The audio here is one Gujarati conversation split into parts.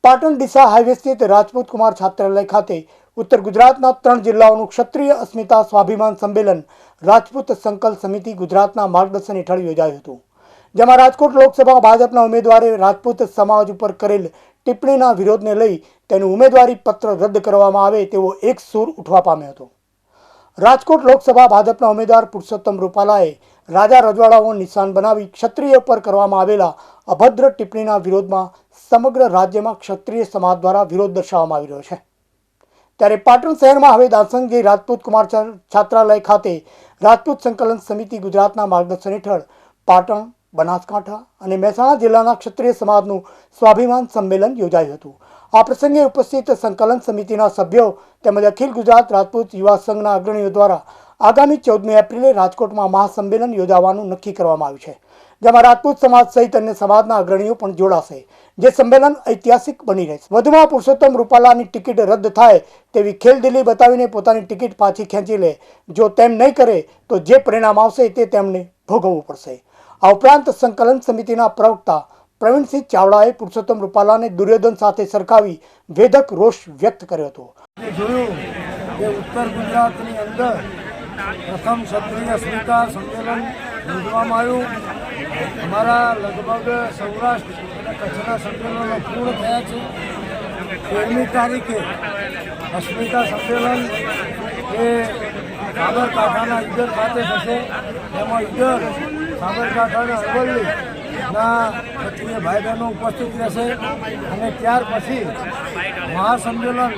પાટણ ડીસા હાઈવે સ્થિત રાજપૂત કુમાર છાત્રાલય ખાતે ઉત્તર ગુજરાતના 3 જિલ્લાઓનું ક્ષત્રિય અસ્મિતા સ્વાભિમાન સંમેલન રાજપૂત સંકલ્પ સમિતિ ગુજરાતના માર્ગદર્શન હેઠળ યોજાયું હતું, જેમાં રાજકોટ લોકસભા ભાજપના ઉમેદવારે રાજપૂત સમાજ ઉપર કરેલ ટિપ્પણીના વિરોધને લઈ તેનું ઉમેદવારી પત્ર રદ કરવામાં આવે તેવો એક સૂર ઉઠવા પામ્યો હતો। રાજકોટ લોકસભા ભાજપના ઉમેદવાર પુરુષોત્તમ રૂપાલાએ રાજા રજવાડાઓ નિશાન બનાવી ક્ષત્રિય પર કરવામાં આવેલા અભદ્ર ટિપ્પણીના વિરોધમાં સમગ્ર રાજ્યમાં ક્ષત્રિય સમાજ દ્વારા વિરોધ દર્શાવવામાં આવી રહ્યો છે। ત્યારે પાટણ શહેરમાં હવે દાસંગજી રાજપૂત કુમાર છાત્રાલય ખાતે રાજપૂત સંકલન સમિતિ ગુજરાતના માર્ગદર્શન હેઠળ પાટણ, બનાસકાંઠા અને મહેસાણા જિલ્લાના ક્ષત્રિય સમાજનું સ્વાભિમાન સંમેલન યોજાયું હતું। આ પ્રસંગે ઉપસ્થિત સંકલન સમિતિના સભ્યો તેમજ અખિલ ગુજરાત રાજપૂત યુવા સંઘના અગ્રણીઓ દ્વારા આગામી 14મી એપ્રિલે રાજકોટમાં મહાસંમેલન યોજવાનું નક્કી કરવામાં આવ્યું છે, જેમાં રાજપૂત સમાજ સહિત અન્ય સમાજના અગ્રણીઓ પણ જોડાશે, જે સંમેલન ઐતિહાસિક બની રહેશે। વધુમાં પુરુષોત્તમ રૂપાલાની ટિકિટ રદ થાય તેવી ખેલદિલી બતાવીને પોતાની ટિકિટ પાછી ખેંચી લે, જો તેમ નહીં કરે તો જે પરિણામ આવશે તે તેમને ભોગવવું પડશે। આ ઉપરાંત સંકલન સમિતિના પ્રવક્તા પ્રવીણસિંહ ચાવડાએ પુરુષોત્તમ રૂપાલાને દુર્યોધન સાથે સરખાવી વેધક રોષ વ્યક્ત કર્યો હતો। જોયું કે ઉત્તર ગુજરાતની અંદર પ્રથમ ક્ષત્રિય અસ્મિતા સંમેલન યોજવામાં આવ્યું। અમારા લગભગ સૌરાષ્ટ્ર અને કચ્છના સંમેલનો પૂર્ણ થયા છે। 13મી તારીખે અસ્મિતા સંમેલન એ સાબરકાંઠાના ઈડર ખાતે થશે। એમાં ઈડર, સાબરકાંઠા અને અરવલ્લીના ક્ષત્રિય ભાઈ બહેનો ઉપસ્થિત રહેશે અને ત્યાર પછી મહાસંમેલન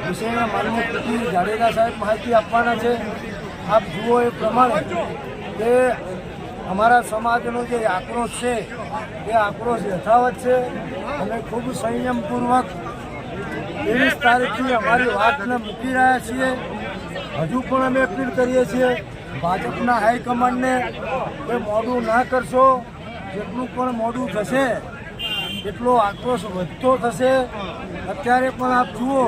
વિશેના માનનીય પીટી જાડેજા સાહેબ માહિતી આપવાના છે। આપ જુઓ એ પ્રમાણે કે અમારા સમાજનો જે આક્રોશ છે એ આક્રોશ યથાવત છે અને ખૂબ સંયમપૂર્વક 23 તારીખથી અમારી વાતને મૂકી રહ્યા છીએ। હજુ પણ અમે અપીલ કરીએ છીએ ભાજપના હાઈકમાન્ડને કે મોડું ના કરશો, જેટલું પણ મોડું થશે એટલો આક્રોશ વધતો થશે। અત્યારે પણ આપ જુઓ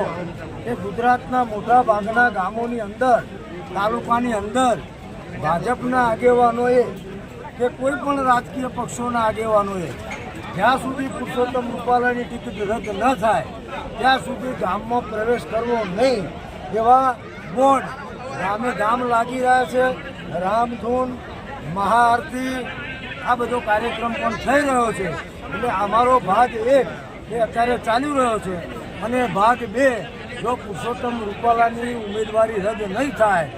કે ગુજરાતના મોટા ભાગના ગામોની અંદર, તાલુકાની અંદર ભાજપના આગેવાનોએ કે કોઈ પણ રાજકીય પક્ષોના આગેવાનોએ જ્યાં સુધી પુરુષોત્તમ રૂપાલાની ટિકિટ રદ ન થાય ત્યાં સુધી ગામમાં પ્રવેશ કરવો નહીં એવા બોર્ડ ગામે ગામ લાગી રહ્યા છે। રામધૂન, મહાઆરતી આ બધો કાર્યક્રમ પણ થઈ રહ્યો છે। એટલે અમારો ભાગ 1 એ અત્યારે ચાલી રહ્યો છે અને ભાગ 2 જો પુરુષોત્તમ રૂપાલાની ઉમેદવારી રદ નહીં થાય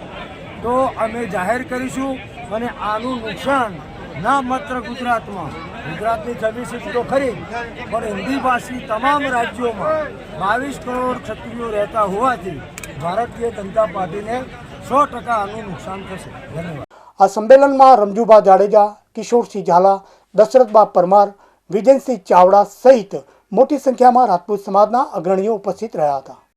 તો અમે જાહેર કરીશું અને આનું નુકસાન ના માત્ર ગુજરાતમાં, ગુજરાતની 26 સીટ તો ખરી પણ હિન્દી ભાષી તમામ રાજ્યોમાં 22 કરોડ ક્ષત્રિયો રહેતા હોવાથી ભારતીય જનતા પાર્ટીને 100% આનું નુકસાન થશે। ધન્યવાદ। આ સંમેલનમાં રમજુભા જાડેજા, કિશોરસિંહ ઝાલા, દશરથબા પરમાર, વિજયસિંહ ચાવડા સહિત મોટી સંખ્યામાં રાજપૂત સમાજના અગ્રણીઓ ઉપસ્થિત રહ્યા હતા।